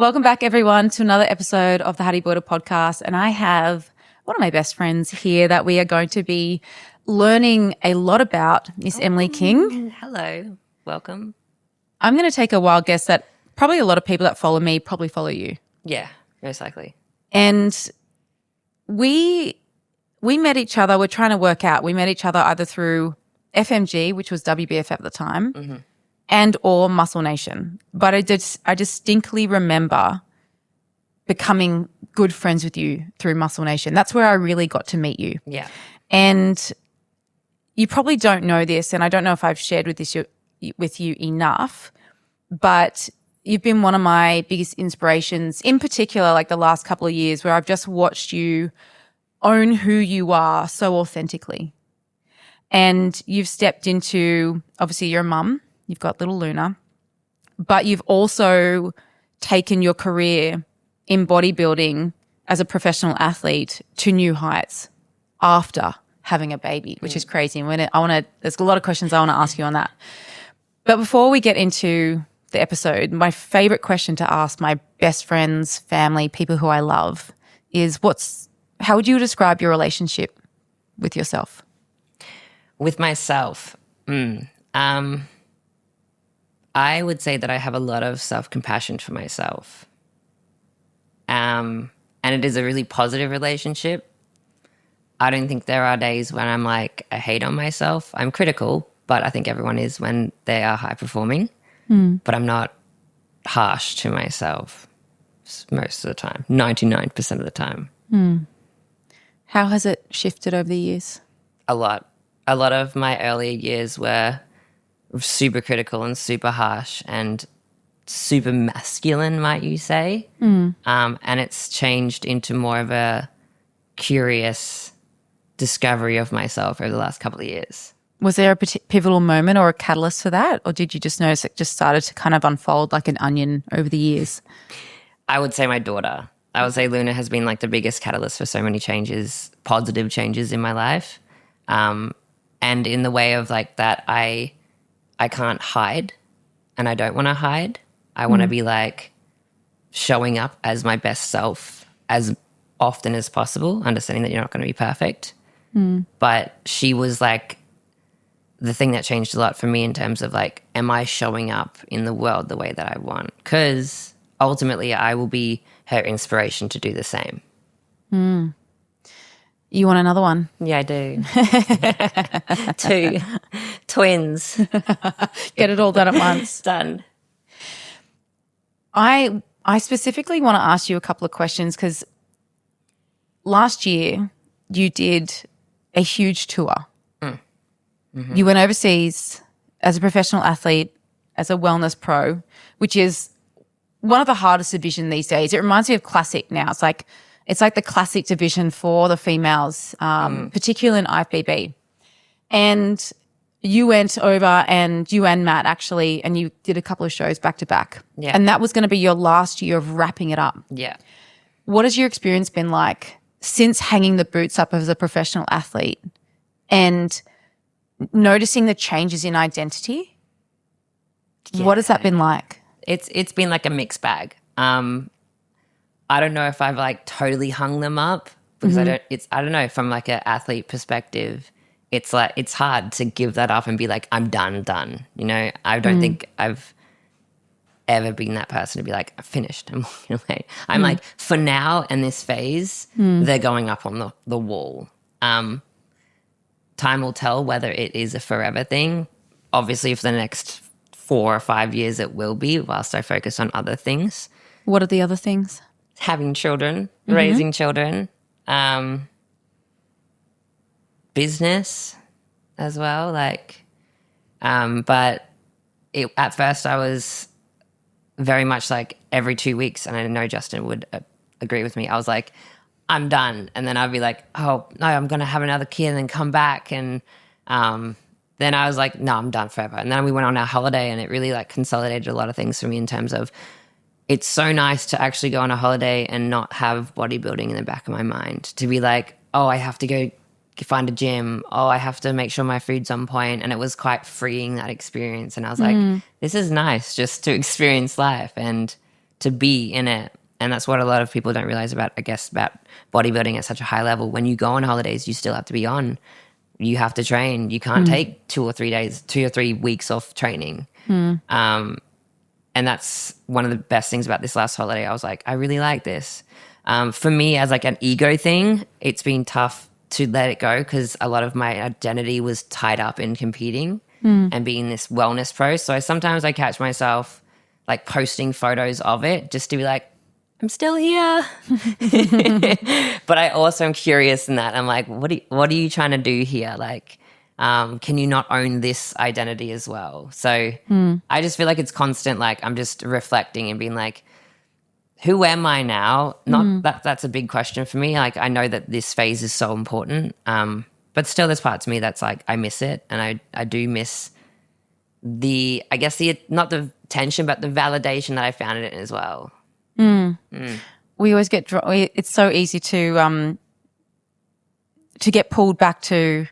Welcome back, everyone, to another episode of the Bodybuilder podcast. And I have one of my best friends here that we are going to be learning a lot about, Miss Emily King. Hello. Welcome. I'm going to take a wild guess that probably a lot of people that follow me probably follow you. Yeah, most likely. And we met each other. We're trying to work out. We met each other either through FMG, which was WBF at the time, and or Muscle Nation. But I distinctly remember becoming good friends with you through Muscle Nation. That's where I really got to meet you. Yeah. And you probably don't know this, and I don't know if I've shared with you enough, but you've been one of my biggest inspirations, in particular like the last couple of years, where I've just watched you own who you are so authentically. And you've stepped into, obviously you're a mum, you've got little Luna, but you've also taken your career in bodybuilding as a professional athlete to new heights after having a baby, which is crazy. And there's a lot of questions I want to ask you on that. But before we get into the episode, my favorite question to ask my best friends, family, people who I love is how would you describe your relationship with yourself? With myself, I would say that I have a lot of self-compassion for myself. And it is a really positive relationship. I don't think there are days when I'm like, I hate on myself. I'm critical, but I think everyone is when they are high performing. But I'm not harsh to myself most of the time, 99% of the time. How has it shifted over the years? A lot. A lot of my earlier years were super critical and super harsh and super masculine, might you say. And it's changed into more of a curious discovery of myself over the last couple of years. Was there a pivotal moment or a catalyst for that? Or did you just notice it just started to kind of unfold like an onion over the years? I would say my daughter. I would say Luna has been like the biggest catalyst for so many changes, positive changes in my life. And in the way of like that, I can't hide and I don't want to hide. I want to be like showing up as my best self as often as possible, understanding that you're not going to be perfect. But she was like the thing that changed a lot for me in terms of like, am I showing up in the world the way that I want? Because ultimately I will be her inspiration to do the same. You want another one? Yeah, I do. 2 twins. Get it all done at once. Done. I specifically want to ask you a couple of questions because last year you did a huge tour. You went overseas as a professional athlete, as a wellness pro, which is one of the hardest divisions these days. It reminds me of classic now. It's like the classic division for the females, particularly in IFBB. And you went over and you and Matt actually, and you did a couple of shows back to back. Yeah. And that was going to be your last year of wrapping it up. Yeah. What has your experience been like since hanging the boots up as a professional athlete and noticing the changes in identity? Yeah. What has that been like? It's been like a mixed bag. I don't know if I've like totally hung them up because I don't know, from like an athlete perspective, it's like it's hard to give that up and be like, I'm done. You know, I don't think I've ever been that person to be like, I've finished, I'm walking away. I'm like, for now in this phase, they're going up on the wall. Time will tell whether it is a forever thing. Obviously, for the next 4 or 5 years, it will be, whilst I focus on other things. What are the other things? Having children, raising children, business as well. Like, but at first I was very much like every 2 weeks, and I know Justin would agree with me. I was like, I'm done. And then I'd be like, oh, no, I'm going to have another kid and then come back. And then I was like, no, I'm done forever. And then we went on our holiday, and it really like consolidated a lot of things for me in terms of it's so nice to actually go on a holiday and not have bodybuilding in the back of my mind, to be like, oh, I have to go find a gym. Oh, I have to make sure my food's on point. And it was quite freeing, that experience. And I was like, this is nice just to experience life and to be in it. And that's what a lot of people don't realize about, I guess, about bodybuilding at such a high level. When you go on holidays, you still have to be on. You have to train. You can't take 2 or 3 weeks off training. And that's one of the best things about this last holiday. I was like, I really like this. For me, as like an ego thing, it's been tough to let it go because a lot of my identity was tied up in competing and being this wellness pro. So sometimes I catch myself like posting photos of it just to be like, I'm still here. But I also am curious in that. I'm like, what are you trying to do here? Like, can you not own this identity as well? So I just feel like it's constant. Like I'm just reflecting and being like, who am I now? Not that's a big question for me. Like I know that this phase is so important. But still there's parts of me that's like, I miss it. And I do miss I guess not the tension, but the validation that I found in it as well. We always get it's so easy to get pulled back to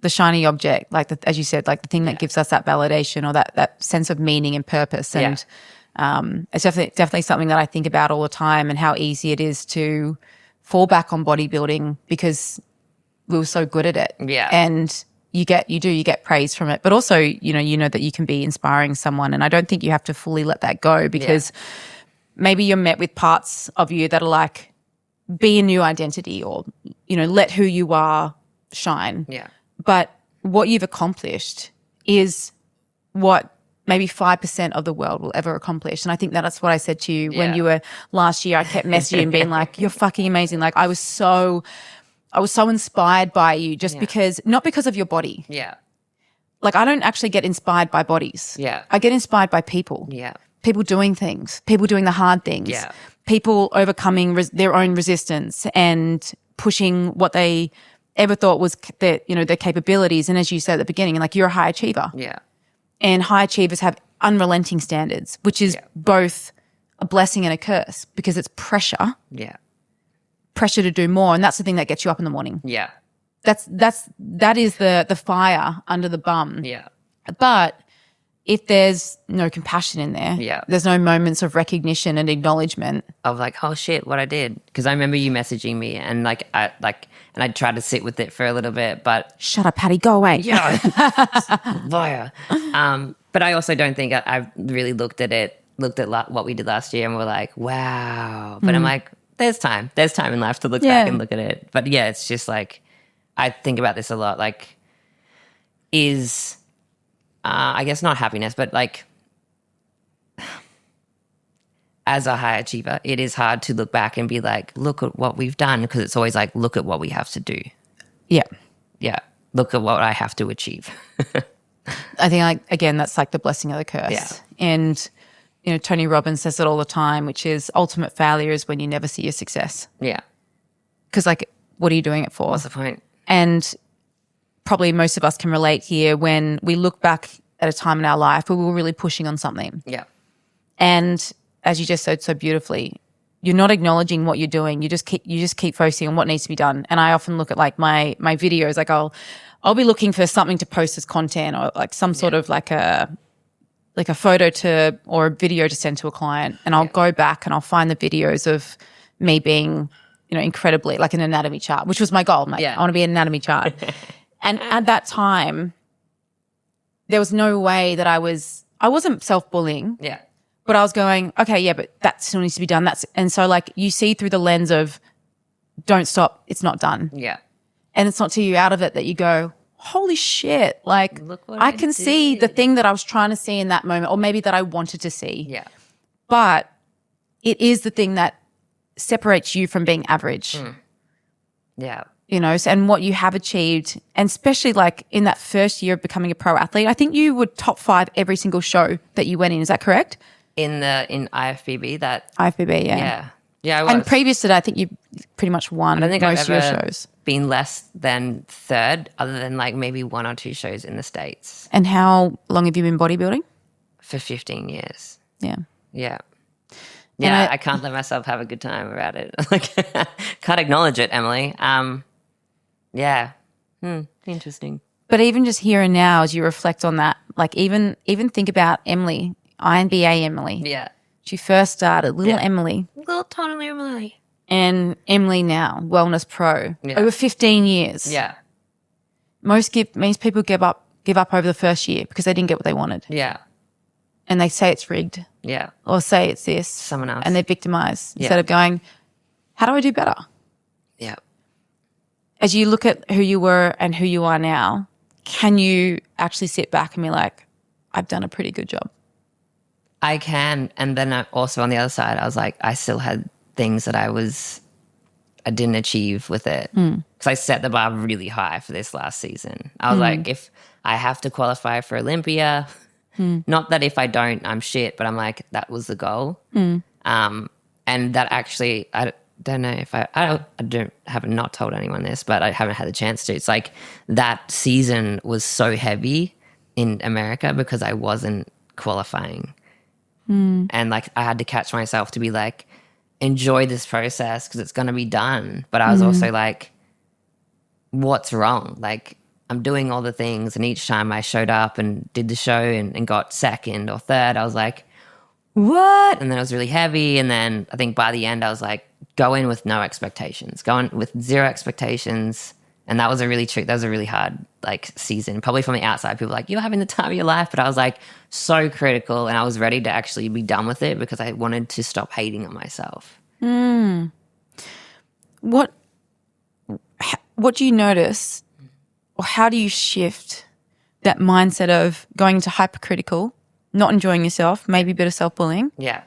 the shiny object, like as you said, like the thing that gives us that validation or that sense of meaning and purpose. And it's definitely something that I think about all the time, and how easy it is to fall back on bodybuilding because we were so good at it. Yeah. And you get praise from it, but also you know that you can be inspiring someone, and I don't think you have to fully let that go because maybe you're met with parts of you that are like, be a new identity, or let who you are shine. Yeah. But what you've accomplished is what maybe 5% of the world will ever accomplish. And I think that's what I said to you when you were last year. I kept messaging and being like, you're fucking amazing. Like I was so inspired by you just because, not because of your body. Yeah. Like I don't actually get inspired by bodies. Yeah. I get inspired by people. Yeah. People doing things, people doing the hard things, people overcoming their own resistance and pushing what they ever thought was their capabilities. And as you said at the beginning, like you're a high achiever. Yeah. And high achievers have unrelenting standards, which is both a blessing and a curse because it's pressure. Yeah. Pressure to do more. And that's the thing that gets you up in the morning. Yeah. That is the fire under the bum. Yeah. But if there's no compassion in there, there's no moments of recognition and acknowledgement of like, oh shit, what I did. Because I remember you messaging me and I tried to sit with it for a little bit, but shut up, Patty, go away. Yeah, via. But I also don't think I've really looked at what we did last year, and we're like, wow. But I'm like, there's time in life to look back and look at it. But yeah, it's just like I think about this a lot. Like, I guess not happiness, but like as a high achiever, it is hard to look back and be like, look at what we've done, because it's always like, look at what we have to do. Yeah. Yeah. Look at what I have to achieve. I think, again, that's like the blessing of the curse. Yeah. And, Tony Robbins says it all the time, which is ultimate failure is when you never see your success. Yeah. Because, like, what are you doing it for? What's the point? And probably most of us can relate here when we look back at a time in our life where we were really pushing on something. Yeah. And as you just said so beautifully, you're not acknowledging what you're doing. You just keep focusing on what needs to be done. And I often look at like my videos, like I'll be looking for something to post as content, or like some sort of like a photo or a video to send to a client, and I'll go back and I'll find the videos of me being, incredibly like an anatomy chart, which was my goal. I want to be an anatomy chart. And at that time, there was no way that I wasn't self-bullying. Yeah. But I was going, okay, yeah, but that still needs to be done. And so like you see through the lens of don't stop, it's not done. Yeah. And it's not till you're out of it that you go, holy shit, like I can see the thing that I was trying to see in that moment, or maybe that I wanted to see. Yeah. But it is the thing that separates you from being average. Yeah. And what you have achieved, and especially like in that first year of becoming a pro athlete, I think you were top 5 every single show that you went in. Is that correct? In IFBB, IFBB, yeah. Yeah. Yeah, I was. And previous to that, I think you pretty much won I don't think most I've of your ever shows. Been less than third, other than like maybe 1 or 2 shows in the States. And how long have you been bodybuilding? For 15 years. Yeah. Yeah. Yeah, I can't let myself have a good time about it. Like, can't acknowledge it, Emily. Yeah. Interesting. But even just here and now, as you reflect on that, like even think about Emily, INBA Emily. Yeah. She first started, little Emily. Little tiny Emily. And Emily now, Wellness Pro. Yeah. Over 15 years. Yeah. Most people give up over the first year because they didn't get what they wanted. Yeah. And they say it's rigged. Yeah. Or say it's this. Someone else. And they're victimized instead of going, how do I do better? Yeah. As you look at who you were and who you are now, can you actually sit back and be like, I've done a pretty good job? I can. And then also on the other side, I was like, I still had things that I didn't achieve with it. Because I set the bar really high for this last season. I was like, if I have to qualify for Olympia, not that if I don't, I'm shit, but I'm like, that was the goal. And that actually, I don't know if haven't not told anyone this, but I haven't had the chance to. It's like that season was so heavy in America because I wasn't qualifying. And like I had to catch myself to be like, enjoy this process because it's going to be done. But I was also like, what's wrong? Like I'm doing all the things, and each time I showed up and did the show and got second or third, I was like, what? And then it was really heavy. And then I think by the end I was like, go in with no expectations, go in with zero expectations. And that was a really hard like season. Probably from the outside, people were like, you're having the time of your life. But I was like so critical, and I was ready to actually be done with it because I wanted to stop hating on myself. What do you notice, or how do you shift that mindset of going into hypercritical, not enjoying yourself, maybe a bit of self-bullying, Yeah.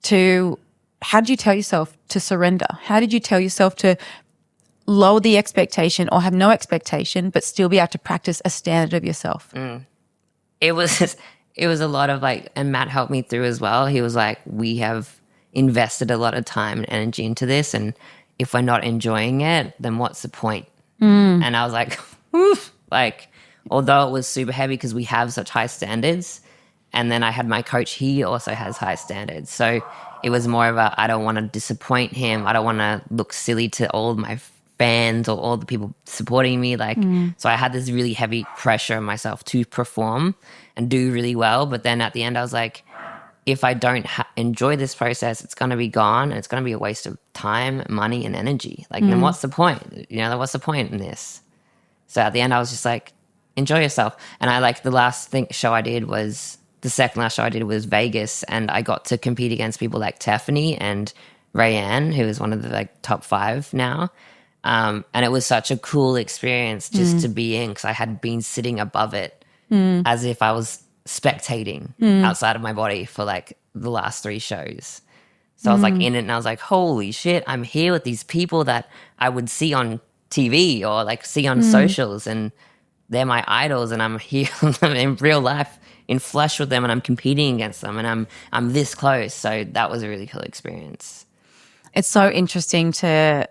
to how did you tell yourself to surrender? How did you tell yourself to lower the expectation or have no expectation but still be able to practice a standard of yourself? It was a lot of like, and Matt helped me through as well. He was like, we have invested a lot of time and energy into this, and if we're not enjoying it, then what's the point? And I was like, oof. Like, although it was super heavy because we have such high standards, and then I had my coach, he also has high standards. So it was more of I don't want to disappoint him. I don't want to look silly to all of my fans or all the people supporting me. Like, so I had this really heavy pressure on myself to perform and do really well. But then at the end, I was like, if I don't enjoy this process, it's going to be gone, and it's going to be a waste of time, money, and energy. Like, then what's the point? Then what's the point in this? So at the end, I was just like, enjoy yourself. And I like the second last show I did was Vegas, and I got to compete against people like Tiffany and Rayanne, who is one of the like top 5 now. And it was such a cool experience just to be in, because I had been sitting above it as if I was spectating outside of my body for like the last 3 shows. So I was like in it, and I was like, holy shit, I'm here with these people that I would see on TV or like see on socials, and they're my idols, and I'm here in real life in flesh with them, and I'm competing against them, and I'm this close. So that was a really cool experience. It's so interesting to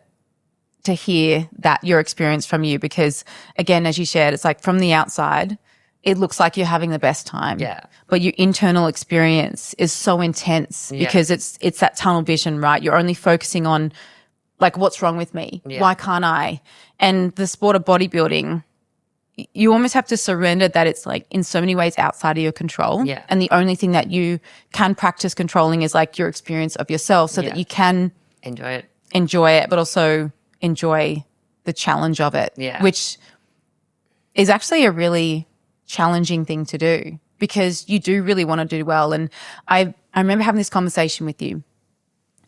hear that your experience from you, because again, as you shared, it's like from the outside, it looks like you're having the best time. Yeah. But your internal experience is so intense because it's that tunnel vision, right? You're only focusing on like, what's wrong with me? Yeah. Why can't I? And the sport of bodybuilding, you almost have to surrender that it's like in so many ways outside of your control. Yeah. And the only thing that you can practice controlling is like your experience of yourself, so that you can enjoy it, but also enjoy the challenge of it, which is actually a really challenging thing to do, because you do really want to do well. And I remember having this conversation with you,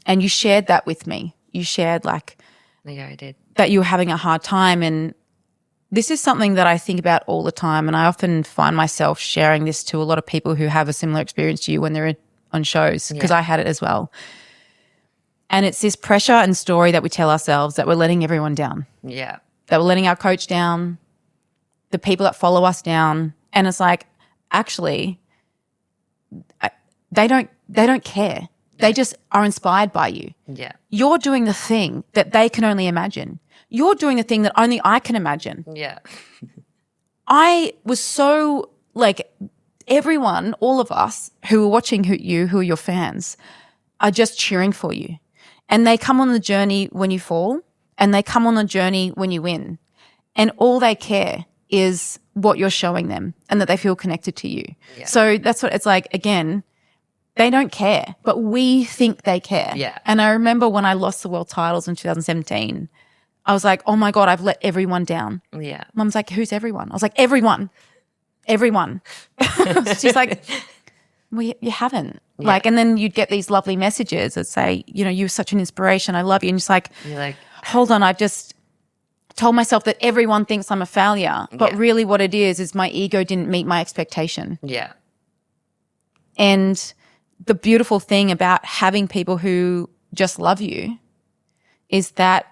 and you shared that with me. You shared like, yeah, I did, that you were having a hard time. And this is something that I think about all the time, and I often find myself sharing this to a lot of people who have a similar experience to you when they're on shows, because I had it as well. And it's this pressure and story that we tell ourselves that we're letting everyone down. Yeah. That we're letting our coach down, the people that follow us down. And it's like, actually, they don't care. They just are inspired by you. Yeah. You're doing the thing that they can only imagine. You're doing the thing that only I can imagine. Yeah. I was so like, everyone, all of us who are watching who are your fans, are just cheering for you. And they come on the journey when you fall, and they come on the journey when you win. And all they care is what you're showing them, and that they feel connected to you. Yeah. So that's what it's like. Again, They don't care, but we think they care. Yeah. And I remember when I lost the world titles in 2017, I was like, oh my God, I've let everyone down. Yeah. Mum's like, who's everyone? I was like, everyone. She's like, well, you haven't. Yeah. Like, and then you'd get these lovely messages that say, you know, you're such an inspiration. I love you. And it's like, You're like, hold on, I've just told myself that everyone thinks I'm a failure. But really what it is my ego didn't meet my expectation. yeah. And the beautiful thing about having people who just love you is that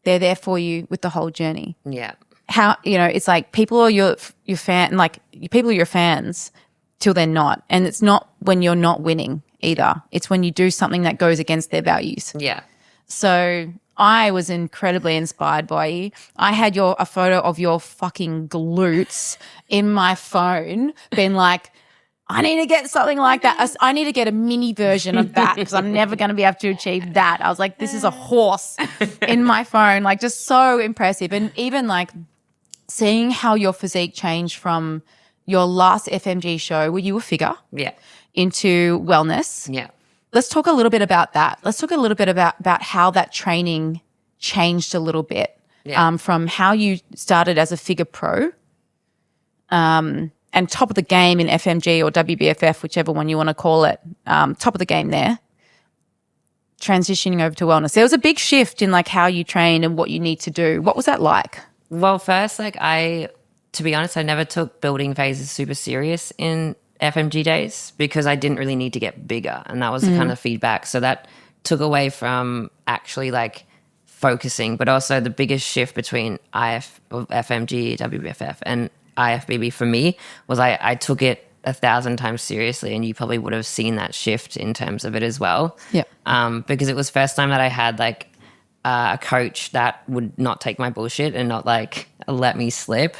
they're there for you with the whole journey. Yeah. How, you know, it's like people are your fan, like people are your fans till they're not. And it's not when you're not winning either. It's when you do something that goes against their values. Yeah. So I was incredibly inspired by you. I had a photo of your fucking glutes in my phone, being like, I need to get something like that. I need to get a mini version of that because I'm never going to be able to achieve that. I was like, this is a horse in my phone, like just so impressive. And even like seeing how your physique changed from your last FMG show where you were figure into wellness. Yeah. Let's talk a little bit about that. Let's talk a little bit about how that training changed a little bit from how you started as a figure pro and top of the game in FMG or WBFF, whichever one you want to call it, top of the game there, transitioning over to wellness. There was a big shift in like how you train and what you need to do. What was that like? Well, first, like to be honest, I never took building phases super serious in FMG days because I didn't really need to get bigger. And that was the kind of feedback. So that took away from actually like focusing, but also the biggest shift between FMG, WBFF and IFBB for me was I took it 1,000 times seriously, and you probably would have seen that shift in terms of it as well. Yeah. Because it was first time that I had like a coach that would not take my bullshit and not like let me slip.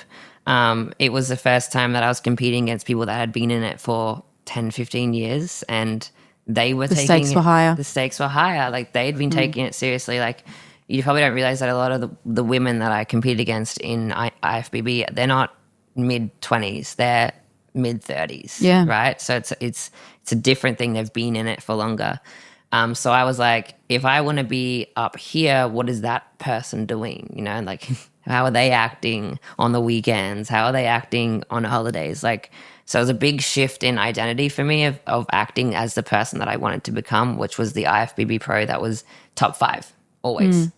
It was the first time that I was competing against people that had been in it for 10, 15 years, and they were taking stakes were higher. The stakes were higher. Like they'd been taking it seriously. Like you probably don't realize that a lot of the women that I competed against in IFBB, they're not mid-20s, they're mid-30s. Yeah. Right? So it's a different thing. They've been in it for longer. So I was like, if I want to be up here, what is that person doing? You know, like how are they acting on the weekends? How are they acting on holidays? Like, so it was a big shift in identity for me of acting as the person that I wanted to become, which was the IFBB pro that was top 5 always.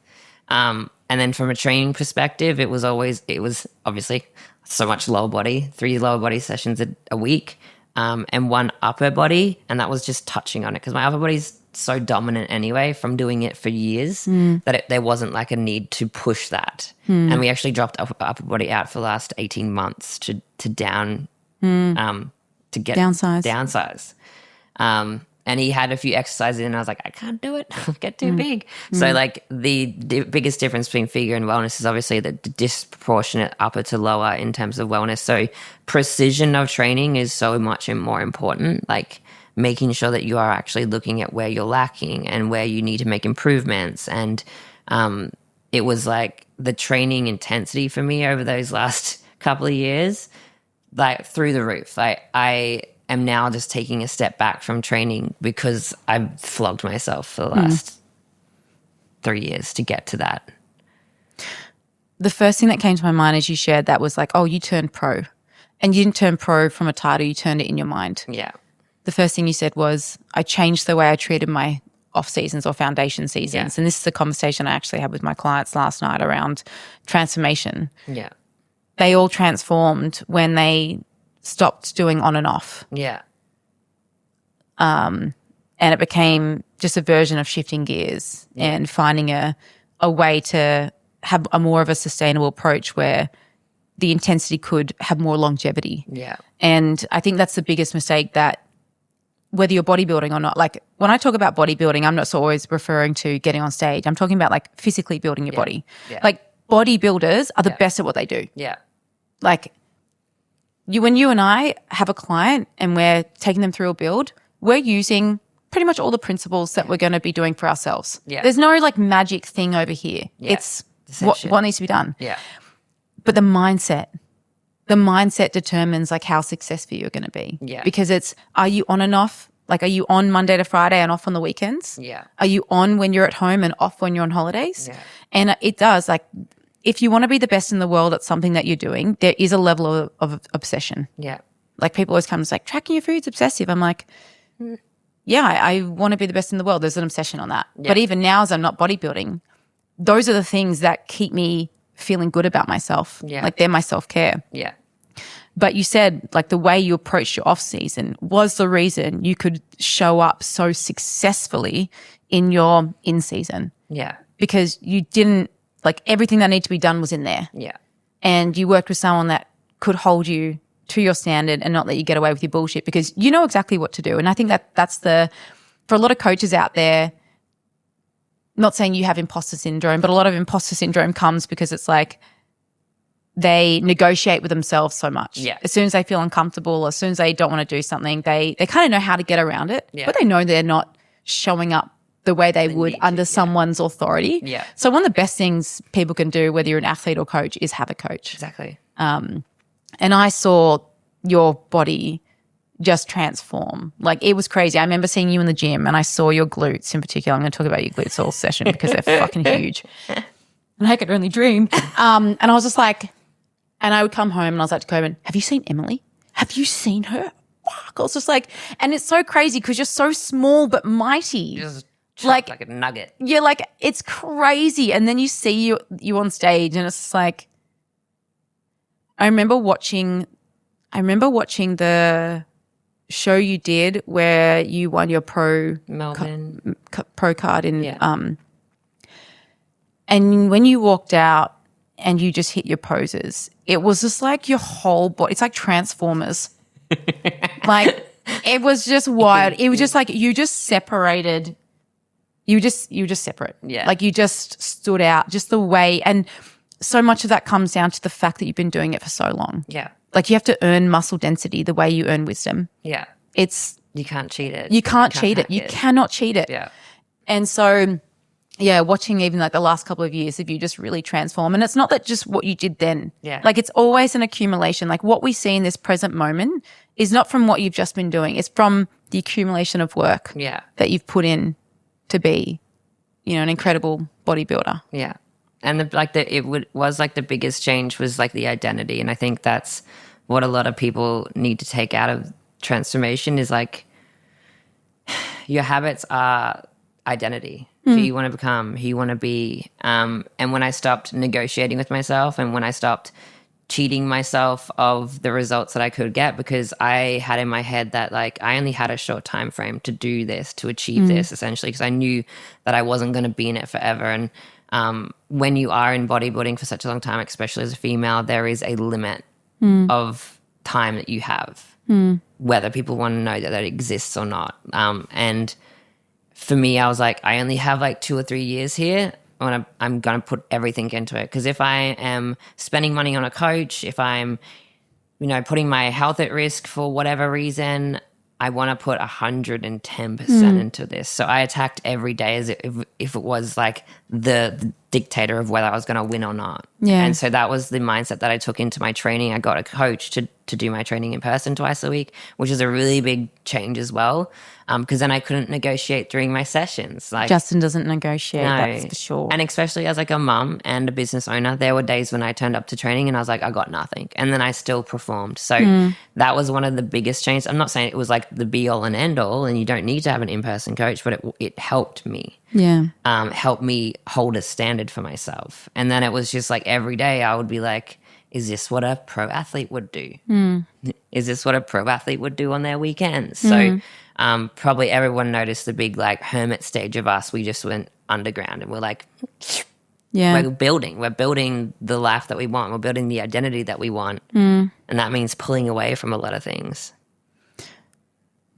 And then from a training perspective, it was obviously so much lower body, 3 lower body sessions a week, and 1 upper body. And that was just touching on it because my upper body's so dominant anyway from doing it for years that there wasn't like a need to push that. And we actually dropped upper body out for the last 18 months to downsize. And he had a few exercises and I was like, I can't do it. I'll get too big. So like the biggest difference between figure and wellness is obviously the disproportionate upper to lower in terms of wellness. So precision of training is so much more important. Like making sure that you are actually looking at where you're lacking and where you need to make improvements. And it was like the training intensity for me over those last couple of years, like through the roof. Like I am now just taking a step back from training because I've flogged myself for the last 3 years to get to that. The first thing that came to my mind as you shared that was like, oh, you turned pro. And you didn't turn pro from a title, you turned it in your mind. Yeah. The first thing you said was, I changed the way I treated my off seasons or foundation seasons. And this is a conversation I actually had with my clients last night around transformation. Yeah. They all transformed when they stopped doing on and off. Yeah. And it became just a version of shifting gears and finding a way to have a more of a sustainable approach where the intensity could have more longevity. Yeah. And I think that's the biggest mistake that whether you're bodybuilding or not, like when I talk about bodybuilding, I'm not always referring to getting on stage. I'm talking about like physically building your body. Yeah. Like bodybuilders are the best at what they do. Yeah. Like when you and I have a client and we're taking them through a build, we're using pretty much all the principles that we're going to be doing for ourselves. Yeah. There's no like magic thing over here. Yeah. It's what needs to be done. Yeah. But the mindset determines like how successful you're going to be. Yeah. Because are you on and off Like, are you on Monday to Friday and off on the weekends? Yeah. Are you on when you're at home and off when you're on holidays? Yeah. And it does, like, if you want to be the best in the world at something that you're doing, there is a level of obsession. Yeah. Like, people always come and say, like, tracking your food's obsessive. I'm like, yeah, I want to be the best in the world. There's an obsession on that. Yeah. But even now, as I'm not bodybuilding, those are the things that keep me feeling good about myself. Yeah. Like, they're my self-care. Yeah. But you said, like, the way you approached your off season was the reason you could show up so successfully in your in season. Yeah. Because you didn't, like, everything that needed to be done was in there. Yeah. And you worked with someone that could hold you to your standard and not let you get away with your bullshit, because you know exactly what to do. And I think that's for a lot of coaches out there, not saying you have imposter syndrome, but a lot of imposter syndrome comes because it's like, they negotiate with themselves so much. Yeah. As soon as they feel uncomfortable, as soon as they don't want to do something, they kind of know how to get around it. Yeah. But they know they're not showing up the way they would need to, under someone's authority. Yeah. So one of the best things people can do, whether you're an athlete or coach, is have a coach. Exactly. And I saw your body just transform. Like, it was crazy. I remember seeing you in the gym and I saw your glutes in particular. I'm going to talk about your glutes all session because they're fucking huge. And I could only dream. And I was just like, and I would come home and I was like to Coben, have you seen Emily? Have you seen her? Fuck. I was just like, and it's so crazy because you're so small but mighty. Just like a nugget. You're like, it's crazy. And then you see you on stage and it's just like, I remember watching the show you did where you won your Melbourne pro card in and when you walked out and you just hit your poses, it was just like your whole body, it's like Transformers. Like, it was just wild. It was just like you just separated. You were just separate. Yeah. Like, you just stood out, just the way. And so much of that comes down to the fact that you've been doing it for so long. Yeah. Like, you have to earn muscle density the way you earn wisdom. Yeah. You can't cheat it. You can't cheat it. You cannot cheat it. Yeah. And so, yeah, watching even like the last couple of years of you just really transform. And it's not that just what you did then. Yeah. Like, it's always an accumulation. Like, what we see in this present moment is not from what you've just been doing. It's from the accumulation of work that you've put in to be, an incredible bodybuilder. Yeah. And was like the biggest change was like the identity. And I think that's what a lot of people need to take out of transformation is like, your habits are identity. Who you want to become, who you want to be. And when I stopped negotiating with myself and when I stopped cheating myself of the results that I could get, because I had in my head that like I only had a short time frame to do this, to achieve this essentially, because I knew that I wasn't going to be in it forever. And when you are in bodybuilding for such a long time, especially as a female, there is a limit of time that you have, whether people want to know that exists or not. And for me, I was like, I only have like 2 or 3 years here when I'm going to put everything into it. Because if I am spending money on a coach, if I'm, putting my health at risk for whatever reason, I want to put 110% into this. So I attacked every day as if it was like the dictator of whether I was going to win or not. Yeah. And so that was the mindset that I took into my training. I got a coach to do my training in person twice a week, which is a really big change as well. Because then I couldn't negotiate during my sessions. Like, Justin doesn't negotiate, no. that's for sure. And especially as like a mum and a business owner, there were days when I turned up to training and I was like, I got nothing. And then I still performed. So that was one of the biggest changes. I'm not saying it was like the be all and end all and you don't need to have an in-person coach, but it helped me. Yeah. Helped me hold a standard for myself. And then it was just like every day I would be like, is this what a pro athlete would do? Is this what a pro athlete would do on their weekends? So probably everyone noticed the big like hermit stage of us. We just went underground and we're like, we're building the life that we want. We're building the identity that we want. And that means pulling away from a lot of things.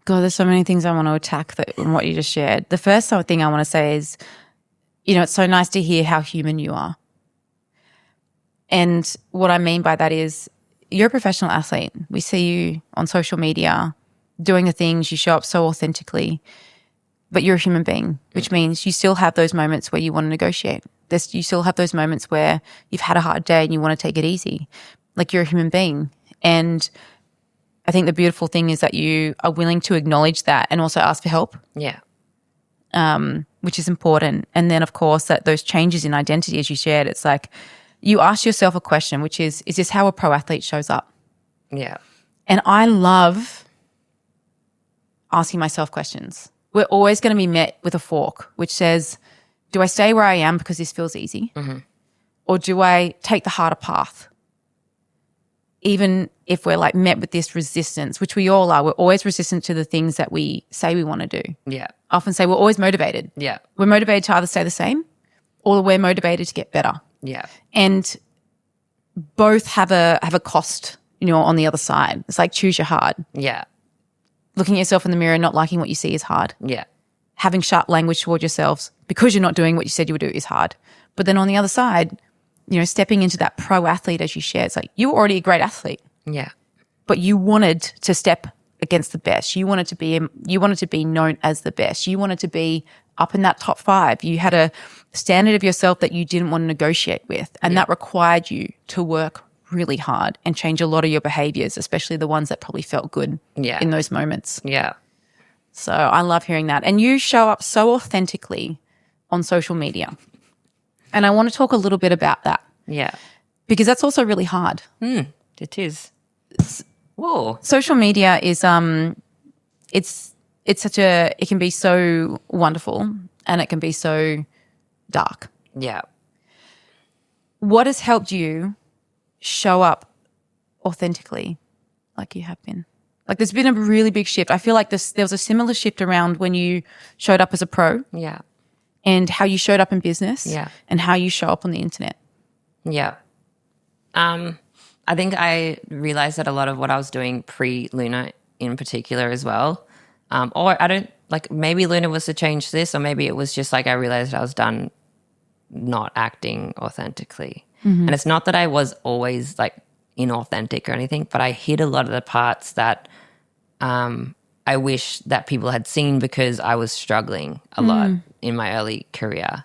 God, there's so many things I want to attack in what you just shared. The first thing I want to say is, it's so nice to hear how human you are. And what I mean by that is you're a professional athlete. We see you on social media doing the things, you show up so authentically, but you're a human being, which means you still have those moments where you want to negotiate. You still have those moments where you've had a hard day and you want to take it easy. Like, you're a human being. And I think the beautiful thing is that you are willing to acknowledge that and also ask for help. Yeah. Which is important. And then, of course, that those changes in identity, as you shared, it's like you ask yourself a question, which is this how a pro athlete shows up? Yeah. And I love asking myself questions. We're always going to be met with a fork, which says, do I stay where I am because this feels easy? Mm-hmm. Or do I take the harder path? Even if we're like met with this resistance, which we all are, we're always resistant to the things that we say we want to do. Yeah. I often say we're always motivated. Yeah. We're motivated to either stay the same or we're motivated to get better. Yeah. And both have a cost, on the other side. It's like choose your hard. Yeah. Looking at yourself in the mirror and not liking what you see is hard. Yeah. Having sharp language towards yourselves because you're not doing what you said you would do is hard. But then on the other side, stepping into that pro athlete, as you shared, it's like you were already a great athlete. Yeah. But you wanted to step against the best. You wanted to be known as the best. You wanted to be up in that top 5. You had a standard of yourself that you didn't want to negotiate with, and that required you to work really hard and change a lot of your behaviors, especially the ones that probably felt good in those moments. Yeah. So I love hearing that. And you show up so authentically on social media. And I want to talk a little bit about that. Yeah. Because that's also really hard. It is. Whoa. Social media is it can be so wonderful and it can be so dark. Yeah. What has helped you show up authentically like you have been? Like there's been a really big shift. I feel like there was a similar shift around when you showed up as a pro. Yeah. And how you showed up in business. Yeah. And how you show up on the internet. Yeah. I think I realized that a lot of what I was doing pre-Luna in particular as well, or I don't, like maybe Luna was to change this, or maybe it was just like I realized I was done not acting authentically. And it's not that I was always like inauthentic or anything, but I hid a lot of the parts that I wish that people had seen because I was struggling a lot in my early career.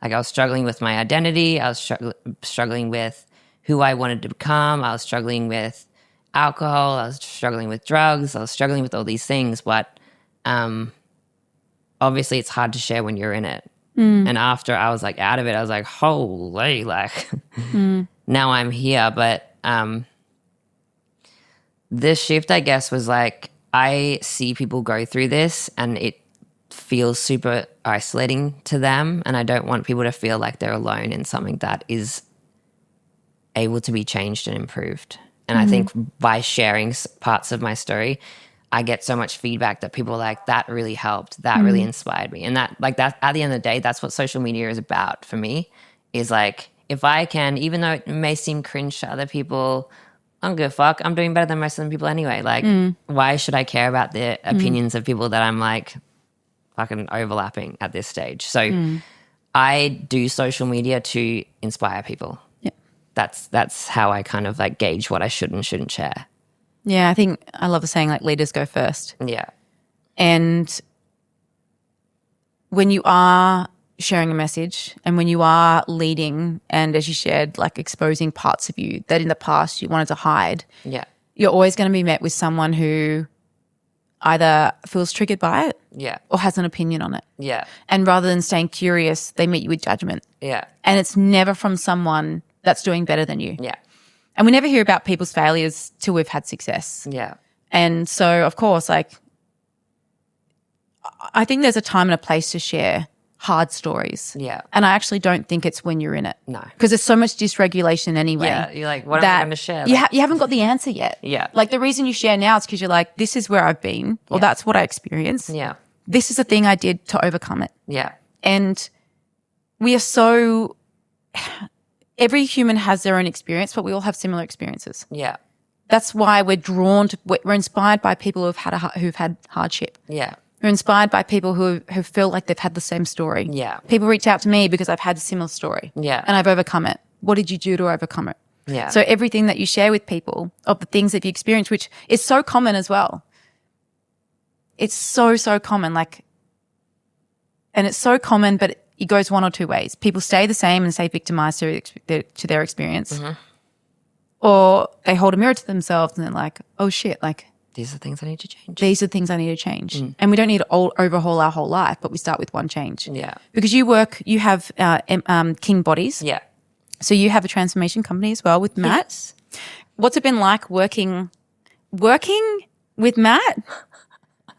Like I was struggling with my identity. I was struggling with who I wanted to become. I was struggling with alcohol. I was struggling with drugs. I was struggling with all these things. But obviously it's hard to share when you're in it. And after I was like out of it, I was like, holy, like now I'm here. But this shift, I guess, was like I see people go through this and it feels super isolating to them. And I don't want people to feel like they're alone in something that is able to be changed and improved. And I think by sharing parts of my story, I get so much feedback that people are like, that really helped. That really inspired me. And that at the end of the day, that's what social media is about for me, is like, if I can, even though it may seem cringe to other people, I don't give a fuck. I'm doing better than most of the people anyway. Like, why should I care about the opinions of people that I'm like fucking overlapping at this stage? So I do social media to inspire people. Yeah. That's how I kind of like gauge what I should and shouldn't share. Yeah, I think I love the saying like leaders go first. Yeah. And when you are sharing a message and when you are leading and, as you shared, like exposing parts of you that in the past you wanted to hide, you're always going to be met with someone who either feels triggered by it or has an opinion on it. Yeah. And rather than staying curious, they meet you with judgment. Yeah. And it's never from someone that's doing better than you. Yeah. And we never hear about people's failures till we've had success. Yeah. And so, of course, like I think there's a time and a place to share hard stories. Yeah. And I actually don't think it's when you're in it. No. Because there's so much dysregulation anyway. Yeah. You're like, what am I going to share? Like, you haven't got the answer yet. Yeah. Like the reason you share now is because you're like, this is where I've been or that's what I experienced. Yeah. This is the thing I did to overcome it. Yeah. And we are so – every human has their own experience, but we all have similar experiences. Yeah. That's why we're drawn to – we're inspired by people who've had hardship. Yeah. We're inspired by people who feel like they've had the same story. Yeah. People reach out to me because I've had a similar story. Yeah. And I've overcome it. What did you do to overcome it? Yeah. So everything that you share with people of the things that you experience, which is so common as well. It's so, so common. Like, and it's so common, but it goes one or two ways. People stay the same and stay victimized to their experience. Mm-hmm. Or they hold a mirror to themselves and they're like, oh shit, like these are things I need to change. These are things I need to change. And we don't need to overhaul our whole life, but we start with one change. Yeah. Because you have Kingbodies. Yeah. So you have a transformation company as well with Matt. Yes. What's it been like working with Matt?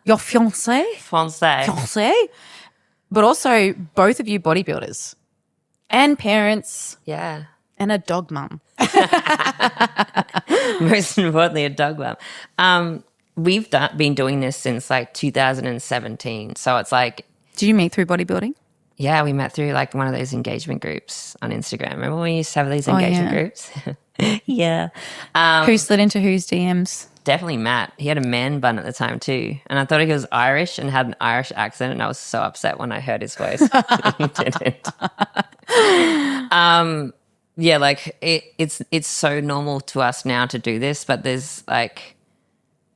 Your fiancé, but also both of you bodybuilders and parents. Yeah. And a dog mum. Most importantly, a dog mum. We've been doing this since like 2017. So it's like. Did you meet through bodybuilding? Yeah, we met through like one of those engagement groups on Instagram. Remember when we used to have these engagement groups? Yeah. Who slid into whose DMs? Definitely Matt. He had a man bun at the time too. And I thought he was Irish and had an Irish accent, and I was so upset when I heard his voice. He didn't. Yeah, like it's so normal to us now to do this, but there's like,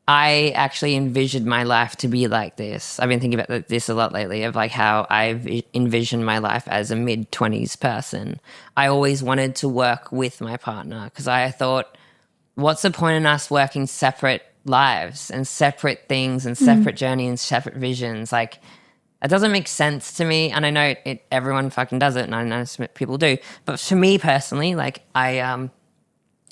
I actually envisioned my life to be like this. I've been thinking about this a lot lately, of like how I've envisioned my life as a mid-20s person. I always wanted to work with my partner because I thought, what's the point in us working separate lives and separate things and separate journeys and separate visions? Like, it doesn't make sense to me. And I know everyone fucking does it, and I know people do. But for me personally, like I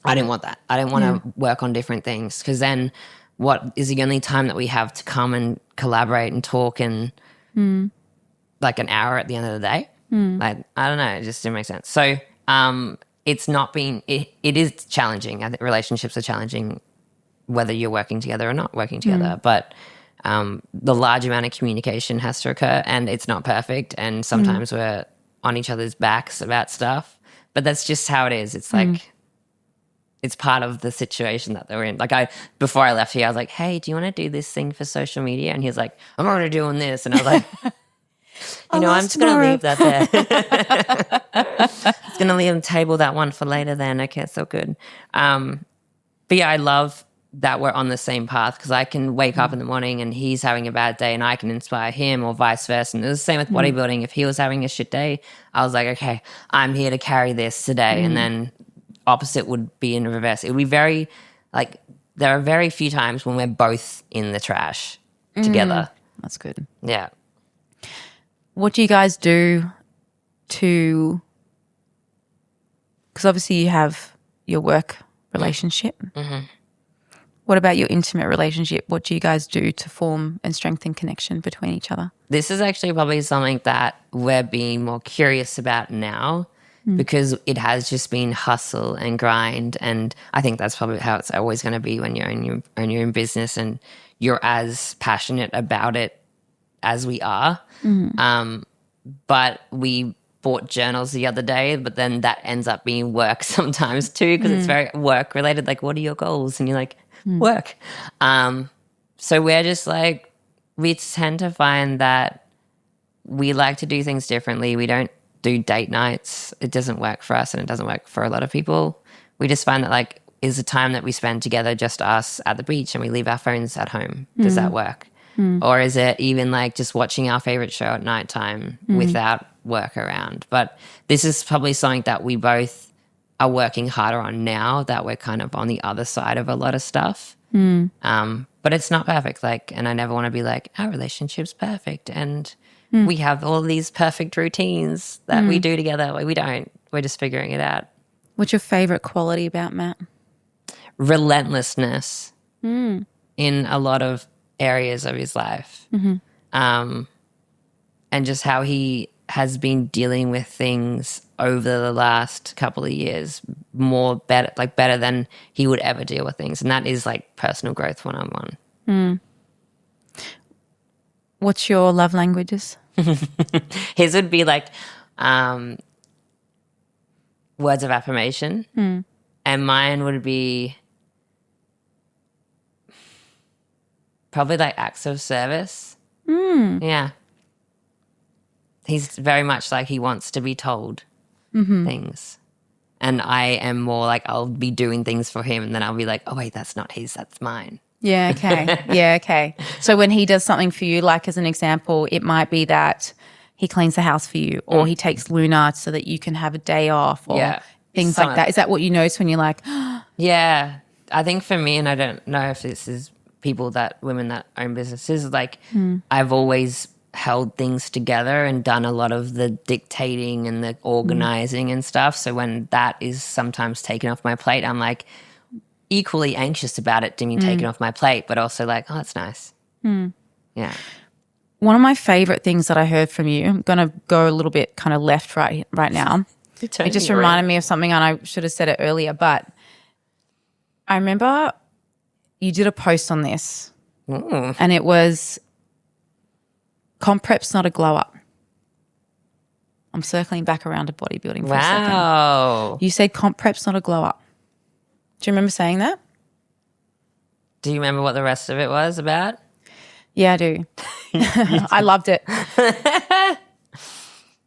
didn't want that. I didn't want to work on different things, because then what is the only time that we have to come and collaborate and talk and like an hour at the end of the day? Like, I don't know. It just didn't make sense. So it's not been, it is challenging. I think relationships are challenging whether you're working together or not working together. But the large amount of communication has to occur, and it's not perfect. And sometimes we're on each other's backs about stuff, but that's just how it is. It's like, it's part of the situation that they're in. Like before I left here, I was like, hey, do you want to do this thing for social media? And he was like, I'm already doing this. And I was like, I'm just going to leave that there. It's going to leave and table that one for later then. Okay, so good. But yeah, I love that we're on the same path, because I can wake up in the morning and he's having a bad day and I can inspire him, or vice versa. And it was the same with bodybuilding. If he was having a shit day, I was like, okay, I'm here to carry this today. And then opposite would be in reverse. It would be very, like, there are very few times when we're both in the trash together. That's good. Yeah. What do you guys do to, because obviously you have your work relationship. What about your intimate relationship? What do you guys do to form and strengthen connection between each other? This is actually probably something that we're being more curious about now, because it has just been hustle and grind. And I think that's probably how it's always going to be when you're in your own business and you're as passionate about it as we are. But we bought journals the other day, but then that ends up being work sometimes too, because it's very work related. Like, what are your goals? And you're like, work. So we're just like, we tend to find that we like to do things differently. We don't do date nights. It doesn't work for us, and it doesn't work for a lot of people. We just find that, like, is the time that we spend together just us at the beach and we leave our phones at home. Does that work? Or is it even like just watching our favorite show at nighttime without work around? But this is probably something that we both are working harder on now, that we're kind of on the other side of a lot of stuff. But it's not perfect. Like, and I never want to be like, our relationship's perfect and we have all these perfect routines that we do together. Like, we don't. We're just figuring it out. What's your favorite quality about Matt? Relentlessness in a lot of areas of his life. And just how he has been dealing with things over the last couple of years better than he would ever deal with things. And that is like personal growth one-on-one. What's your love languages? His would be like words of affirmation. And mine would be probably like acts of service. Yeah. He's very much like he wants to be told things. And I am more like, I'll be doing things for him and then I'll be like, oh, wait, that's not his, that's mine. Yeah, okay. Yeah, okay. So when he does something for you, like as an example, it might be that he cleans the house for you, or he takes Luna so that you can have a day off, or things like that. Is that what you notice when you're like, yeah, I think for me, and I don't know if this is women that own businesses, like I've always held things together and done a lot of the dictating and the organizing and stuff. So when that is sometimes taken off my plate, I'm like equally anxious about it being taken off my plate, but also like, oh, that's nice. Yeah. One of my favorite things that I heard from you, I'm going to go a little bit kind of left right now. It just reminded me of something, and I should have said it earlier, but I remember you did a post on this and it was, comp prep's not a glow up. I'm circling back around to bodybuilding for a second. Wow. You said comp prep's not a glow up. Do you remember saying that? Do you remember what the rest of it was about? Yeah, I do. I loved it.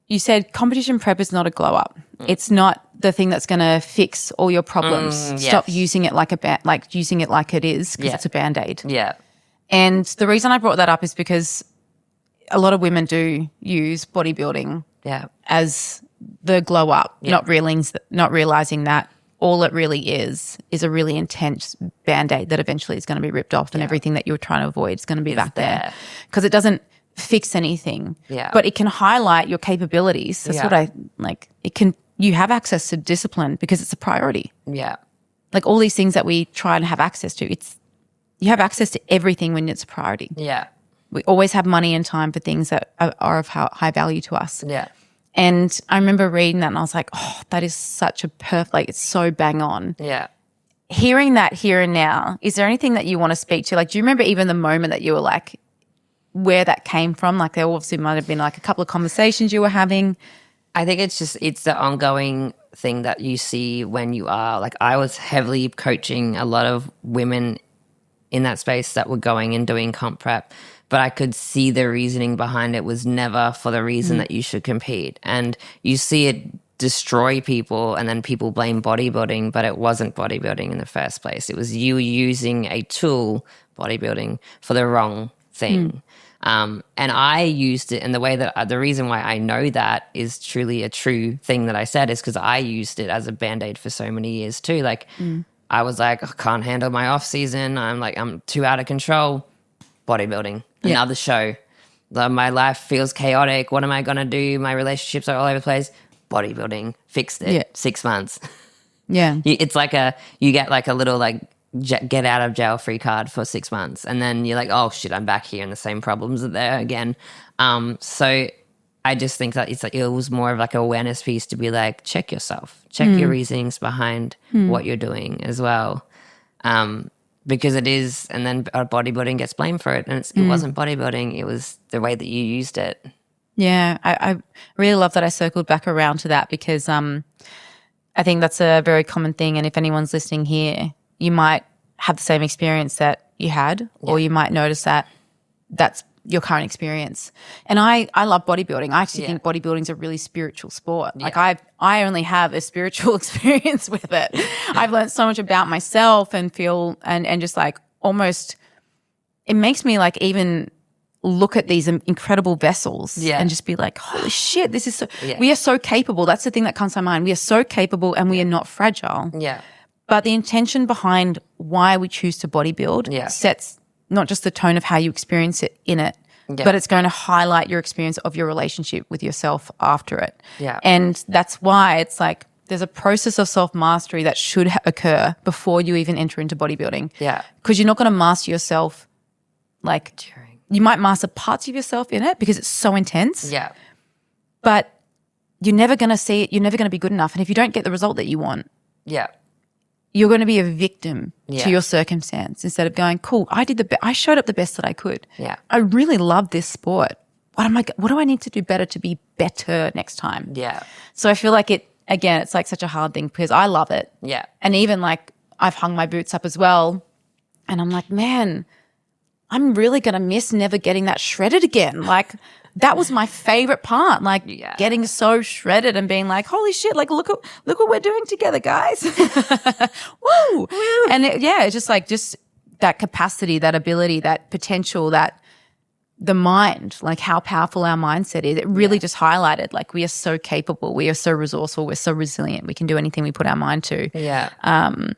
You said competition prep is not a glow up. It's not the thing that's going to fix all your problems. Stop using it like using it like it is, because it's a Band-Aid. Yeah. And the reason I brought that up is because a lot of women do use bodybuilding as the glow up, not realizing that all it really is a really intense Band-Aid that eventually is going to be ripped off, and everything that you were trying to avoid is going to be back there. Because it doesn't fix anything. Yeah. But it can highlight your capabilities. That's what I like. You have access to discipline because it's a priority. Yeah. Like all these things that we try and have access to, you have access to everything when it's a priority. Yeah. We always have money and time for things that are of high value to us. Yeah. And I remember reading that and I was like, oh, that is such a perfect, like it's so bang on. Yeah. Hearing that here and now, is there anything that you want to speak to? Like, do you remember even the moment that you were like, where that came from? Like there obviously might have been like a couple of conversations you were having. I think it's the ongoing thing that you see when you are, like I was heavily coaching a lot of women in that space that were going and doing comp prep, but I could see the reasoning behind it was never for the reason that you should compete. And you see it destroy people, and then people blame bodybuilding, but it wasn't bodybuilding in the first place. It was you using a tool, bodybuilding, for the wrong thing. And I used it, and the reason why I know that is truly a true thing that I said is because I used it as a Band-Aid for so many years too. Like I was like, I can't handle my off season. I'm too out of control. Bodybuilding, another show. My life feels chaotic. What am I going to do? My relationships are all over the place. Bodybuilding, fixed it. 6 months. Yeah. It's like you get like a little like get out of jail free card for 6 months, and then you're like, oh shit, I'm back here and the same problems are there again. So I just think that it was more of like an awareness piece to be like, check yourself, check your reasonings behind what you're doing as well, because it is. And then bodybuilding gets blamed for it, and it wasn't bodybuilding, it was the way that you used it. Yeah, I really love that I circled back around to that, because I think that's a very common thing, and if anyone's listening here, you might have the same experience that you had, or you might notice that that's your current experience. And I love bodybuilding. I actually think bodybuilding is a really spiritual sport. Like I only have a spiritual experience with it. I've learned so much about myself and feel and just like almost it makes me like even look at these incredible vessels and just be like, holy shit, this is so we are so capable. That's the thing that comes to my mind. We are so capable and we are not fragile. Yeah. But the intention behind why we choose to bodybuild sets not just the tone of how you experience it in it, but it's going to highlight your experience of your relationship with yourself after it. Yeah. And that's why it's like there's a process of self-mastery that should occur before you even enter into bodybuilding. Yeah. Because you're not going to master yourself like you might master parts of yourself in it because it's so intense. Yeah. But you're never going to see it. You're never going to be good enough. And if you don't get the result that you want, you're going to be a victim to your circumstance instead of going, cool, I showed up the best that I could. Yeah. I really love this sport. What do I need to do better to be better next time? Yeah. So I feel like it's like such a hard thing because I love it. Yeah. And even like I've hung my boots up as well and I'm like, man, I'm really going to miss never getting that shredded again. Like that was my favorite part, like getting so shredded and being like, holy shit, like look what we're doing together, guys. Woo. And it's just like that capacity, that ability, that potential, that the mind, like how powerful our mindset is. It really just highlighted like we are so capable, we are so resourceful, we're so resilient, we can do anything we put our mind to. Yeah. I'm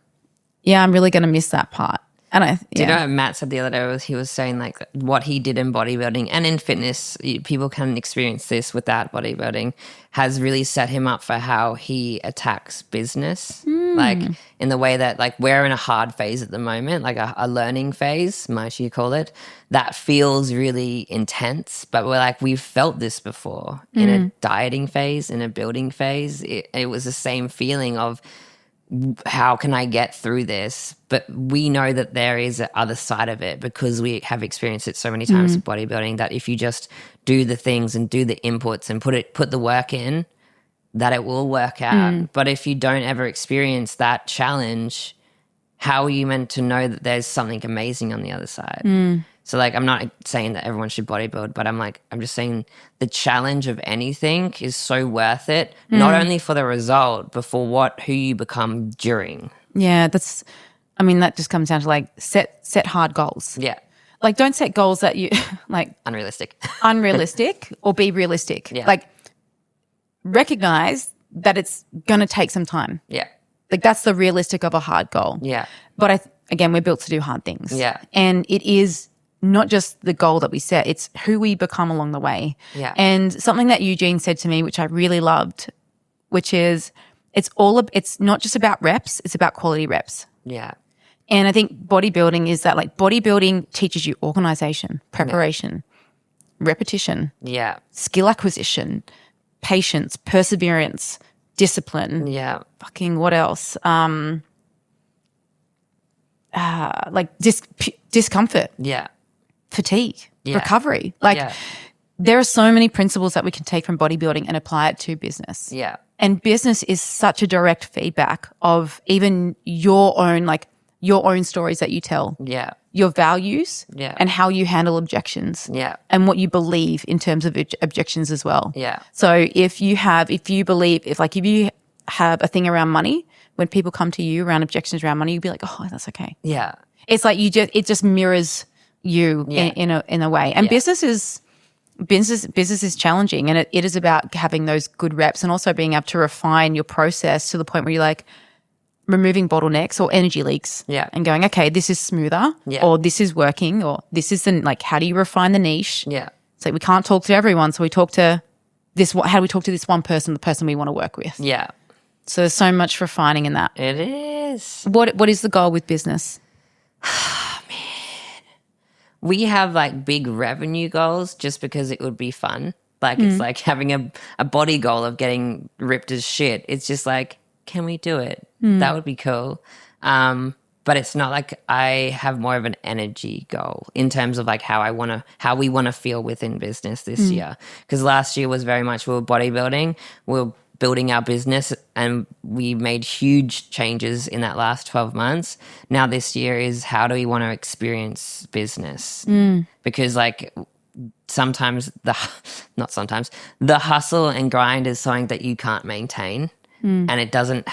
really going to miss that part. Do you know what Matt said the other day? He was saying like what he did in bodybuilding and in fitness, people can experience this without bodybuilding, has really set him up for how he attacks business. Like in the way that like we're in a hard phase at the moment, like a learning phase, might you call it, that feels really intense. But we're like, we've felt this before in a dieting phase, in a building phase. It was the same feeling of, how can I get through this? But we know that there is an other side of it because we have experienced it so many times with bodybuilding, that if you just do the things and do the inputs and put the work in, that it will work out. But if you don't ever experience that challenge, how are you meant to know that there's something amazing on the other side? So like, I'm not saying that everyone should bodybuild, but I'm just saying the challenge of anything is so worth it, not only for the result, but for who you become during. Yeah, that just comes down to like set hard goals. Yeah. Like don't set goals that you like unrealistic or be realistic. Yeah. Like recognize that it's going to take some time. Yeah. Like that's the realistic of a hard goal. Yeah. But again, we're built to do hard things. Yeah. And it is not just the goal that we set, it's who we become along the way. Yeah. And something that Eugene said to me, which I really loved, which is it's not just about reps, it's about quality reps. Yeah. And I think bodybuilding is that, like, bodybuilding teaches you organization, preparation, repetition, skill acquisition, patience, perseverance, discipline. Yeah. Fucking what else? Like discomfort. Yeah. Fatigue, recovery. Like there are so many principles that we can take from bodybuilding and apply it to business. Yeah. And business is such a direct feedback of even your own stories that you tell. Yeah. Your values and how you handle objections. Yeah. And what you believe in terms of objections as well. Yeah. So if you have a thing around money, when people come to you around objections around money, you'll be like, oh, that's okay. Yeah. It's like it just mirrors you in a way. And business is challenging, and it is about having those good reps and also being able to refine your process to the point where you're like removing bottlenecks or energy leaks and going, okay, this is smoother or this is working or this isn't, like, how do you refine the niche? Yeah. It's like we can't talk to everyone, so we talk to this. How do we talk to this one person, the person we want to work with? Yeah. So there's so much refining in that. It is. What is the goal with business? We have like big revenue goals just because it would be fun. Like it's like having a body goal of getting ripped as shit. It's just like, can we do it? That would be cool. But it's not like I have more of an energy goal in terms of like how we want to feel within business this year. Because last year was very much we were bodybuilding, we were building our business, and we made huge changes in that last 12 months. Now this year is how do we want to experience business? Because like the hustle and grind is something that you can't maintain. And it doesn't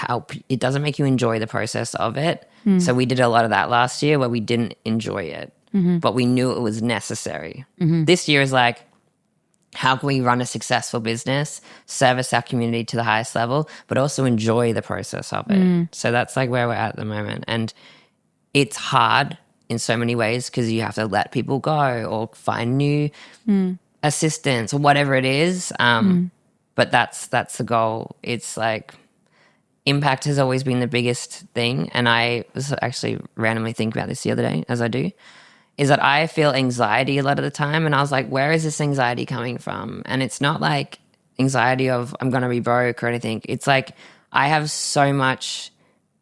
make you enjoy the process of it. So we did a lot of that last year where we didn't enjoy it, but we knew it was necessary. This year is like, how can we run a successful business, service our community to the highest level, but also enjoy the process of it? So that's like where we're at the moment. And it's hard in so many ways because you have to let people go or find new assistants or whatever it is. But that's the goal. It's like impact has always been the biggest thing. And I was actually randomly thinking about this the other day, as I do, is that I feel anxiety a lot of the time. And I was like, where is this anxiety coming from? And it's not like anxiety of I'm going to be broke or anything. It's like I have so much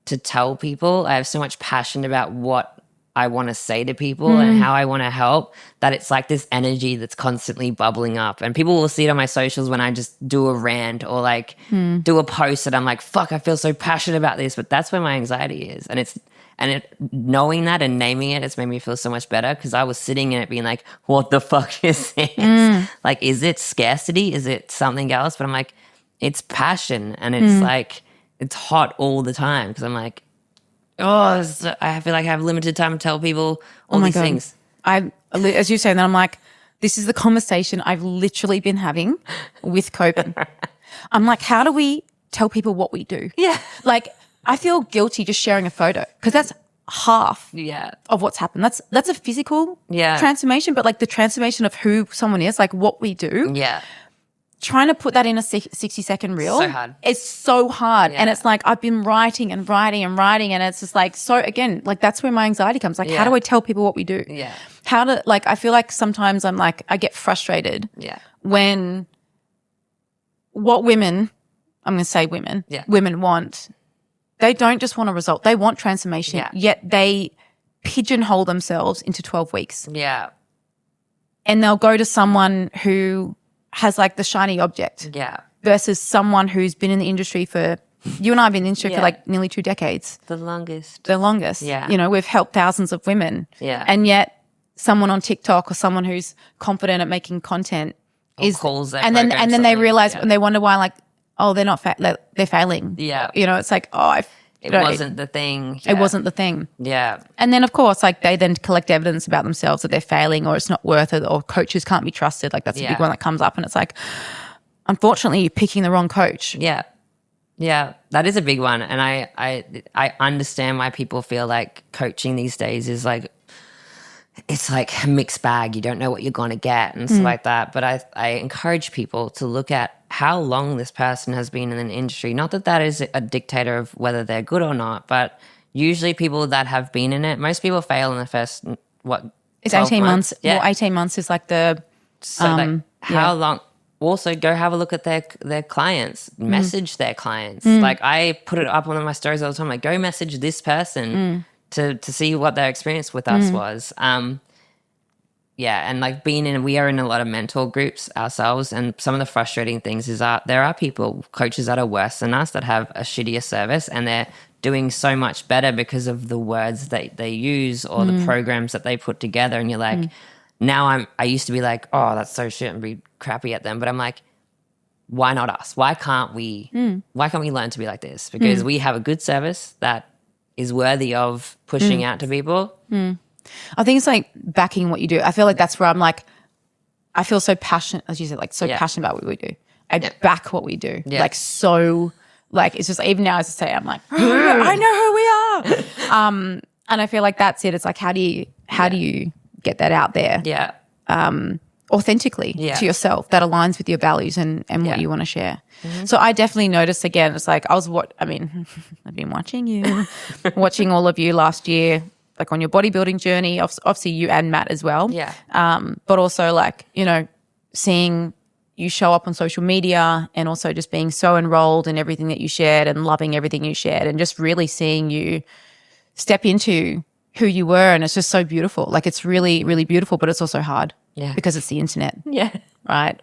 to tell people. I have so much passion about what I want to say to people and how I want to help, that it's like this energy that's constantly bubbling up. And people will see it on my socials when I just do a rant or like do a post that I'm like, fuck, I feel so passionate about this. But that's where my anxiety is. And knowing that and naming it, it's made me feel so much better because I was sitting in it being like, what the fuck is this? Like, is it scarcity? Is it something else? But I'm like, it's passion. And it's like, it's hot all the time because I'm like, I feel like I have limited time to tell people all these things. As you say that, I'm like, this is the conversation I've literally been having with Coben. I'm like, how do we tell people what we do? Yeah. Like, I feel guilty just sharing a photo because half Yeah. of what's happened. That's a physical Yeah. transformation, but like the transformation of who someone is, like what we do. Yeah. Trying to put that in a 60-second reel. So hard. It's so hard. Yeah. And it's like I've been writing and writing and writing, and it's just like, so again, like that's where my anxiety comes. Like, how do I tell people what we do? Yeah. How to, like, I feel like sometimes I'm like, I get frustrated when what women, I'm going to say women, women want, they don't just want a result. They want transformation, yet they pigeonhole themselves into 12 weeks. Yeah. And they'll go to someone who has like the shiny object versus someone who's been in the industry for, you and I have been in the industry for like nearly 2 decades. The longest. Yeah. You know, we've helped thousands of women. Yeah. And yet someone on TikTok or someone who's confident at making content calls their and then they realize and they wonder why, like, oh, they're not they're failing. Yeah. You know, it's like, oh, it wasn't the thing. It wasn't the thing. Yeah. And then, of course, like they then collect evidence about themselves that they're failing or it's not worth it or coaches can't be trusted. Like that's a big one that comes up, and it's like, unfortunately, you're picking the wrong coach. Yeah. Yeah, that is a big one. And I understand why people feel like coaching these days is like, it's like a mixed bag. You don't know what you're going to get and stuff like that. But I encourage people to look at how long this person has been in an industry. Not that that is a dictator of whether they're good or not, but usually people that have been in it, most people fail in the first, it's 18 months. Yeah. Well, 18 months is like the... So like how long... Also, go have a look at their clients, message their clients. Like I put it up on my stories all the time. Like, go message this person to see what their experience with us was. Yeah, and like we are in a lot of mentor groups ourselves, and some of the frustrating things is that there are coaches that are worse than us that have a shittier service, and they're doing so much better because of the words that they use or the programs that they put together. And you're like, now I used to be like, oh, that's so shit and be crappy at them, but I'm like, why not us? Why can't we learn to be like this? Because we have a good service that is worthy of pushing out to people. I think it's like backing what you do. I feel like that's where I'm like, I feel so passionate, as you said, like so passionate about what we do. I back what we do. Like so, like it's just, even now as I say, I'm like, oh, I know who we are. And I feel like that's it. It's like, how do you get that out there? Yeah. Authentically to yourself that aligns with your values and what you want to share. So I definitely noticed again, it's like I've been watching you, watching all of you last year, like on your bodybuilding journey, obviously you and Matt as well. Yeah. But also like, you know, seeing you show up on social media and also just being so enrolled in everything that you shared and loving everything you shared and just really seeing you step into who you were. And it's just so beautiful. Like it's really, really beautiful, but it's also hard because it's the internet. Yeah. Right.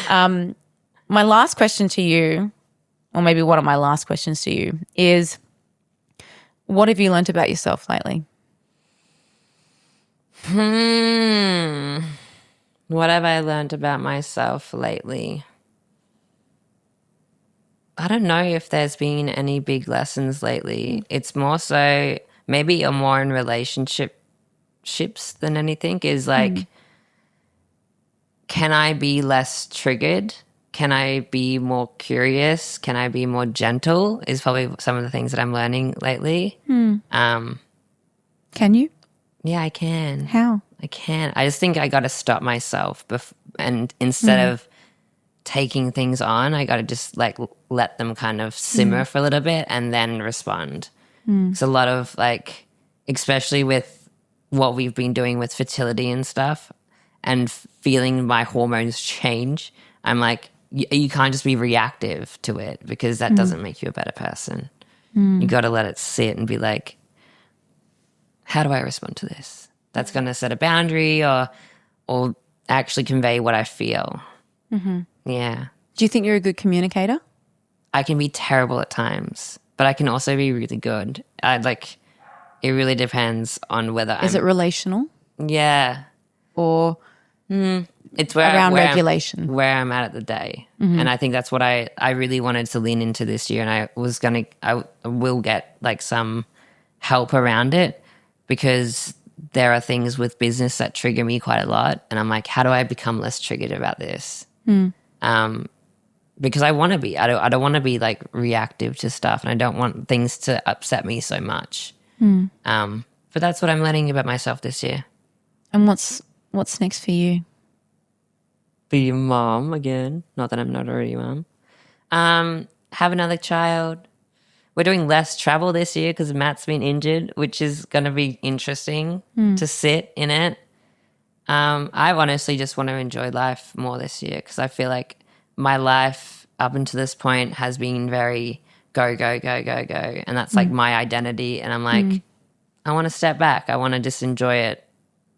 My last question to you, or maybe one of my last questions to you is, what have you learned about yourself lately? What have I learned about myself lately? I don't know if there's been any big lessons lately. It's more so maybe you're more in relationships than anything is like, can I be less triggered? Can I be more curious? Can I be more gentle is probably some of the things that I'm learning lately. Can you? Yeah, I can. How? I can. I just think I got to stop myself and instead of taking things on, I got to just like let them kind of simmer for a little bit and then respond. It's a lot of like, especially with what we've been doing with fertility and stuff and feeling my hormones change, I'm like, you can't just be reactive to it because that doesn't make you a better person. You got to let it sit and be like, how do I respond to this? That's going to set a boundary or actually convey what I feel. Yeah. Do you think you're a good communicator? I can be terrible at times, but I can also be really good. It really depends on whether Is it relational? Yeah. Or it's around regulation? Where I'm at the day. And I think that's what I really wanted to lean into this year. And I will get like some help around it because there are things with business that trigger me quite a lot. And I'm like, how do I become less triggered about this? Because I want to be. I don't want to be like reactive to stuff, and I don't want things to upset me so much. But that's what I'm learning about myself this year. And what's next for you? Be a mom again. Not that I'm not already a mom. Have another child. We're doing less travel this year because Matt's been injured, which is going to be interesting to sit in it. I honestly just want to enjoy life more this year because I feel like my life up until this point has been very go, go, go, go, go. And that's like my identity. And I'm like, I want to step back. I want to just enjoy it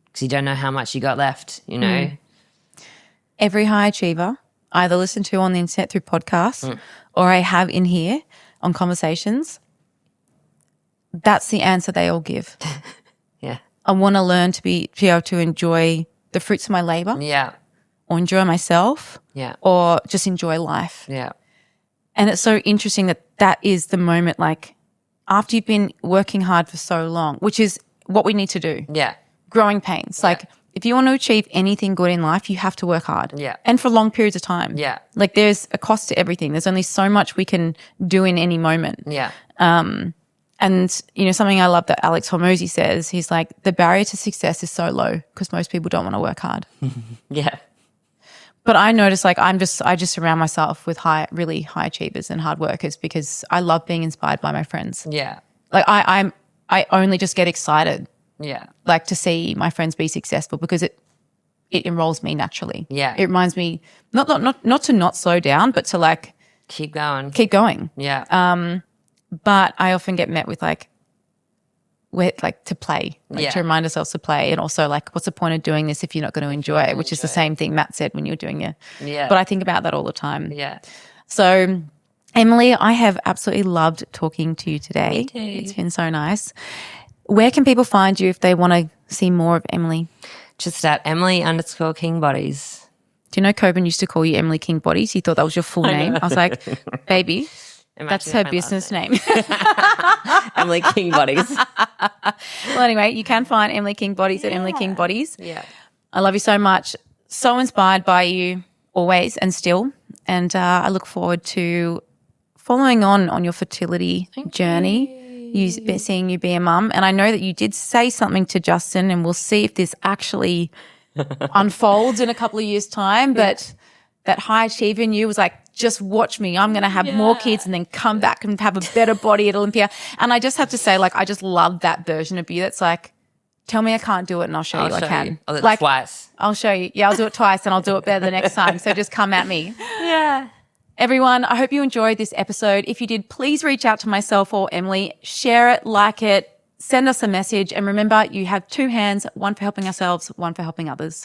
because you don't know how much you got left, you know? Every high achiever I either listen to on the internet through podcasts or I have in here on conversations, that's the answer they all give. Yeah. I want to learn to be able to enjoy the fruits of my labor. Yeah. Or enjoy myself. Yeah. Or just enjoy life. Yeah. And it's so interesting that is the moment, like, after you've been working hard for so long, which is what we need to do. Yeah. Growing pains. Like, if you want to achieve anything good in life, you have to work hard. Yeah. And for long periods of time. Yeah. Like, there's a cost to everything. There's only so much we can do in any moment. Yeah. And, you know, something I love that Alex Hormozy says, he's like, the barrier to success is so low because most people don't want to work hard. Yeah. But I notice, like, I just surround myself with really high achievers and hard workers because I love being inspired by my friends. Yeah. Like, I only just get excited, Yeah. like, to see my friends be successful because it enrolls me naturally. Yeah. It reminds me not to not slow down, but to, like, Keep going. keep going. Yeah. But I often get met with, like, to play, to remind ourselves to play, and also, like, what's the point of doing this if you're not going to enjoy it, which is the same thing Matt said when you're doing it. Yeah. But I think about that all the time. Yeah. So, Emily, I have absolutely loved talking to you today. Me too. It's been so nice. Where can people find you if they want to see more of Emily? Just at Emily_Kingbodies. Do you know Coben used to call you Emily Kingbodies? He thought that was your full name. I was like, baby, that's her business name. Emily Kingbodies. Well, anyway, you can find Emily Kingbodies at Emily Kingbodies. Yeah. I love you so much. So inspired by you always and still. And I look forward to following on your fertility journey. Seeing you be a mum. And I know that you did say something to Justin, and we'll see if this actually unfolds in a couple of years' time. But that high achiever in you was like, just watch me. I'm going to have more kids and then come back and have a better body at Olympia. And I just have to say, like, I just love that version of you that's like, tell me I can't do it and I'll show you I can. I'll do it like, twice. I'll show you. Yeah, I'll do it twice and I'll do it better the next time. So just come at me. Yeah. Everyone, I hope you enjoyed this episode. If you did, please reach out to myself or Emily. Share it, like it, send us a message. And remember, you have two hands, one for helping ourselves, one for helping others.